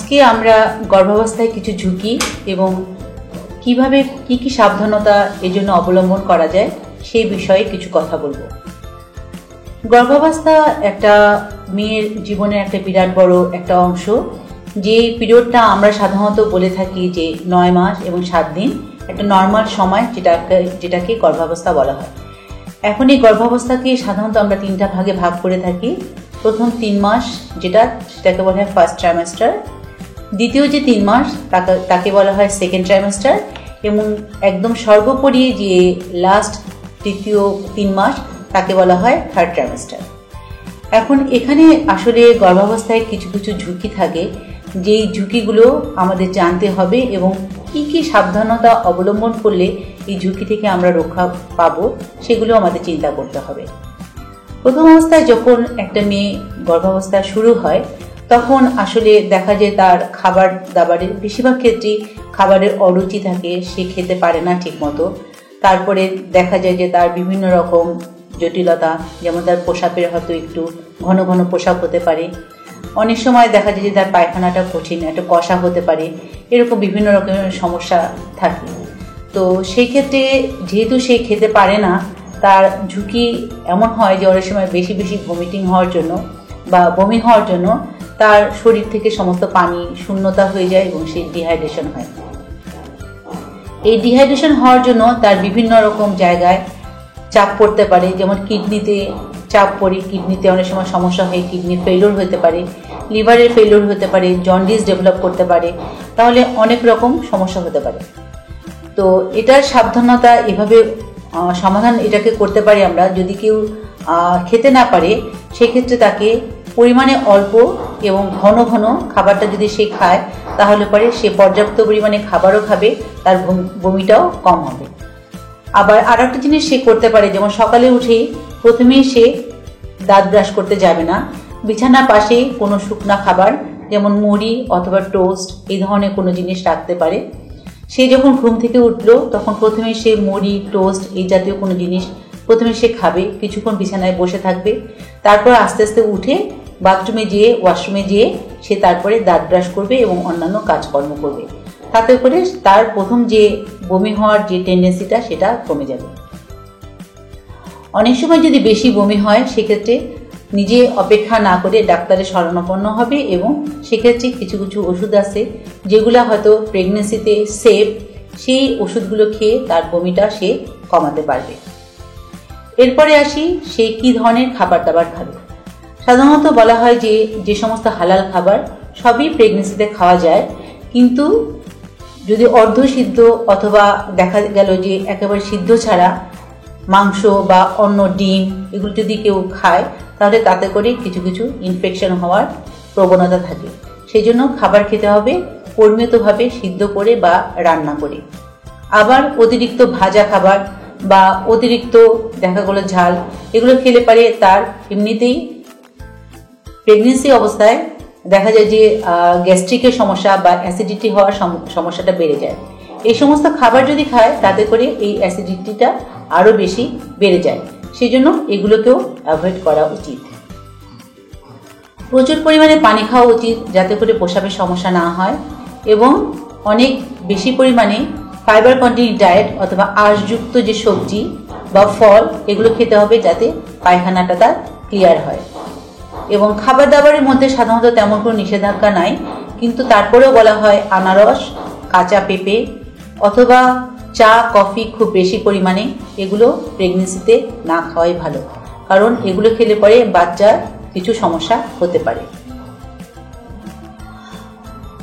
আজকে আমরা গর্ভাবস্থায় কিছু ঝুঁকি এবং কিভাবে কি সাবধানতা এজন্য অবলম্বন করা যায় সেই বিষয়ে কিছু কথা বলবো। গর্ভাবস্থা একটা মেয়ের জীবনের একটা বিরাট বড় একটা অংশ, যে পিরিয়ডটা আমরা সাধারণত বলে থাকি যে 9 মাস এবং 7 দিন একটা নর্মাল সময়, যেটাকে গর্ভাবস্থা বলা হয়। এখন এই গর্ভাবস্থাকে সাধারণত আমরা 3টা ভাগে ভাগ করে থাকি। প্রথম 3 মাস সেটাকে বলা হয় ফার্স্ট ট্রাইমেস্টার, দ্বিতীয় যে 3 মাস তাকে বলা হয় সেকেন্ড ট্রাইমেস্টার, এবং একদম সর্বোপরি যে লাস্ট তৃতীয় 3 মাস তাকে বলা হয় থার্ড ট্রাইমেস্টার। এখন এখানে আসলে গর্ভাবস্থায় কিছু কিছু ঝুঁকি থাকে, যেই ঝুঁকিগুলো আমাদের জানতে হবে এবং কি সাবধানতা অবলম্বন করলে এই ঝুঁকি থেকে আমরা রক্ষা পাবো সেগুলো আমাদের চিন্তা করতে হবে। প্রথম অবস্থায় যখন একটা মেয়ে গর্ভাবস্থা শুরু হয় তখন আসলে দেখা যায় তার খাবার দাবারের বেশিরভাগ ক্ষেত্রেই খাবারের অরুচি থাকে, সে খেতে পারে না ঠিক মতো। তারপরে দেখা যায় যে তার বিভিন্ন রকম জটিলতা, যেমন তার প্রস্রাবের হয়তো একটু ঘন ঘন প্রস্রাব হতে পারে, অনেক সময় দেখা যায় যে তার পায়খানাটা কঠিন, একটা কষা হতে পারে, এরকম বিভিন্ন রকমের সমস্যা থাকে। তো সেই ক্ষেত্রে যেহেতু সে খেতে পারে না, তার ঝুঁকি এমন হয় যে অনেক সময় বেশি বেশি ভমিটিং হওয়ার জন্য বা বমি হওয়ার জন্য তার শরীর থেকে সমস্ত পানি শূন্যতা হয়ে যায় এবং সে ডিহাইড্রেশন হয়। এই ডিহাইড্রেশন হওয়ার জন্য তার বিভিন্ন রকম জায়গায় চাপ পড়তে পারে, যেমন কিডনিতে চাপ পড়ে, কিডনিতে অনেক সময় সমস্যা হয়ে কিডনি ফেলিওর হতে পারে, লিভারের ফেলিওর হতে পারে, জন্ডিস ডেভেলপ করতে পারে, তাহলে অনেক রকম সমস্যা হতে পারে। তো এটার সাবধানতা এভাবে সমাধান এটাকে করতে পারি আমরা, যদি কেউ খেতে না পারে সেক্ষেত্রে তাকে পরিমাণে অল্প এবং ঘন ঘন খাবারটা যদি সে খায় তাহলে পরে সে পর্যাপ্ত পরিমাণে খাবারও খাবে, তার বমিটাও কম হবে। আবার আর একটা জিনিস সে করতে পারে, যেমন সকালে উঠেই প্রথমেই সে দাঁত ব্রাশ করতে যাবে না, বিছানার পাশে কোনো শুকনা খাবার যেমন মুড়ি অথবা টোস্ট এই ধরনের কোনো জিনিস রাখতে পারে। সে যখন ঘুম থেকে উঠলো তখন প্রথমে সে মুড়ি টোস্ট এই জাতীয় কোনো জিনিস প্রথমে সে খাবে, কিছুক্ষণ বিছানায় বসে থাকবে, তারপর আস্তে আস্তে উঠে বাথরুমে যেয়ে ওয়াশরুমে যেয়ে সে তারপরে দাঁত ব্রাশ করবে এবং অন্যান্য কাজকর্ম করবে। তাতে করে তার প্রথম যে বমি হওয়ার যে টেন্ডেন্সিটা সেটা কমে যাবে। অনেক সময় যদি বেশি বমি হয় সেক্ষেত্রে নিজে অপেক্ষা না করে ডাক্তারের শরণাপন্ন হবে, এবং সেক্ষেত্রে কিছু কিছু ওষুধ আছে যেগুলো হয়তো প্রেগনেন্সিতে সেফ, সেই ওষুধগুলো খেয়ে তার বমিটা সে কমাতে পারবে। এরপরে আসি সে কি ধরনের খাবার দাবার খাবে। সাধারণত বলা হয় যে সমস্ত হালাল খাবার সবই প্রেগনেন্সিতে খাওয়া যায়, কিন্তু যদি অর্ধসিদ্ধ অথবা দেখা গেল যে একেবারে সিদ্ধ ছাড়া মাংস বা অন্য ডিম এগুলো যদি কেউ খায় তাহলে তাতে করে কিছু কিছু ইনফেকশন হওয়ার প্রবণতা থাকে। সেই জন্য খাবার খেতে হবে পরিমিতভাবে, সিদ্ধ করে বা রান্না করে। আবার অতিরিক্ত ভাজা খাবার বা অতিরিক্ত দেখা গেল ঝাল এগুলো খেলে পারে তার এমনিতেই প্রেগনেন্সি অবস্থায় দেখা যায় যে গ্যাস্ট্রিকের সমস্যা বা অ্যাসিডিটি হওয়ার সমস্যাটা বেড়ে যায়। এই সমস্ত খাবার যদি খায় তাতে করে এই অ্যাসিডিটিটা আরও বেশি বেড়ে যায়, সেই জন্য এগুলোকেও অ্যাভয়েড করা উচিত। প্রচুর পরিমাণে পানি খাওয়া উচিত যাতে করে প্রস্রাবের সমস্যা না হয়, এবং অনেক বেশি পরিমাণে ফাইবার কন্টেনিং ডায়েট অথবা আঁশযুক্ত যে সবজি বা ফল এগুলো খেতে হবে যাতে পায়খানাটা তার ক্লিয়ার হয়। এবং খাবার দাবারের মধ্যে সাধারণত তেমন কোনো নিষেধাজ্ঞা নাই, কিন্তু তারপরেও বলা হয় আনারস, কাঁচা পেঁপে অথবা চা কফি খুব বেশি পরিমাণে এগুলো প্রেগনেন্সিতে না খাওয়াই ভালো, কারণ এগুলো খেলে পরে বাচ্চার কিছু সমস্যা হতে পারে।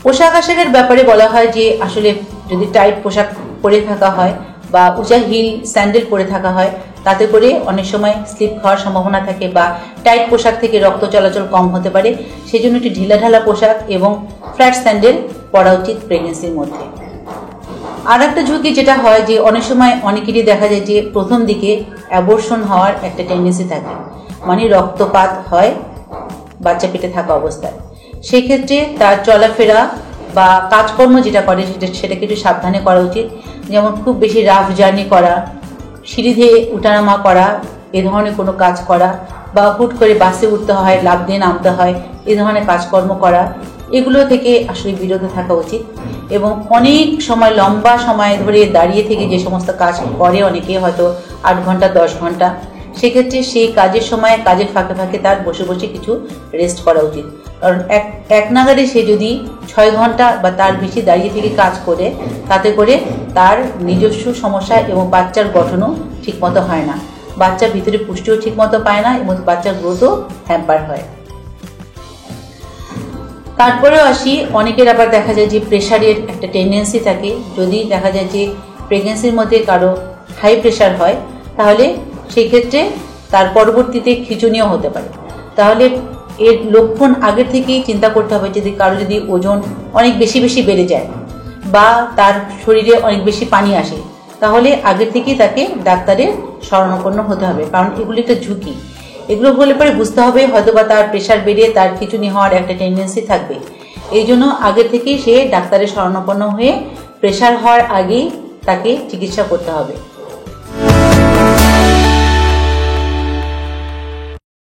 পোশাক আশাকের ব্যাপারে বলা হয় যে আসলে যদি টাইট পোশাক পরে থাকা হয় বা উঁচা হিল স্যান্ডেল পরে থাকা হয় তাতে করে অনেক সময় স্লিপ খাওয়ার সম্ভাবনা থাকে, বা টাইট পোশাক থেকে রক্ত চলাচল কম হতে পারে। সেই জন্য একটু ঢিলাঢালা পোশাক এবং ফ্ল্যাট স্যান্ডেল পরা উচিত প্রেগনেন্সির মধ্যে। আর একটা ঝুঁকি যেটা হয় যে অনেক সময় অনেকেরই দেখা যায় যে প্রথম দিকে অ্যাবর্শন হওয়ার একটা টেন্ডেন্সি থাকে, মানে রক্তপাত হয় বাচ্চা পেটে থাকা অবস্থায়। সেক্ষেত্রে তার চলাফেরা বা কাজকর্ম যেটা করে সেটাকে একটু সাবধানে করা উচিত, যেমন খুব বেশি রাফ জার্নি করা, সিঁড়ি দিয়ে উঠানামা করা, এ ধরনের কোনো কাজ করা, বা হুট করে বাসে উঠতে হয়, লাফ দিয়ে নামতে হয়, এ ধরনের কাজকর্ম করা, এগুলো থেকে আসলে বিরত থাকা উচিত। এবং অনেক সময় লম্বা সময় ধরে দাঁড়িয়ে থেকে যে সমস্ত কাজ করে অনেকে, হয়তো 8 ঘন্টা 10 ঘন্টা, সেক্ষেত্রে সেই কাজের সময় কাজের ফাঁকে ফাঁকে তার বসে বসে কিছু রেস্ট করা উচিত। কারণ এক নাগাড়ে সে যদি 6 ঘন্টা বা তার বেশি দাঁড়িয়ে থেকে কাজ করে, তাতে করে তার নিজস্ব সমস্যা এবং বাচ্চার গঠনও ঠিকমতো হয় না, বাচ্চার ভিতরে পুষ্টিও ঠিকমতো পায় না এবং বাচ্চার গ্রোথও হ্যাম্পার হয়। তারপরেও আসি, অনেকের আবার দেখা যায় যে প্রেশারের একটা টেন্ডেন্সি থাকে। যদি দেখা যায় যে প্রেগনেন্সির মধ্যে কারো হাই প্রেশার হয়, তাহলে সেই ক্ষেত্রে তার পরবর্তীতে খিঁচুনিও হতে পারে। তাহলে এর লক্ষণ আগের থেকেই চিন্তা করতে হবে। যদি কারো যদি ওজন অনেক বেশি বেশি বেড়ে যায় বা তার শরীরে অনেক বেশি পানি আসে, তাহলে আগের থেকেই তাকে ডাক্তারের শরণাপন্ন হতে হবে, কারণ এগুলি একটা ঝুঁকি। এগুলো হলে পরে বুঝতে হবে হয়তো বা তার প্রেশার বেড়ে তার খিঁচুনি হওয়ার একটা টেন্ডেন্সি থাকবে। এই জন্য আগের থেকেই সে ডাক্তারের শরণাপন্ন হয়ে প্রেশার হওয়ার আগেই তাকে চিকিৎসা করতে হবে।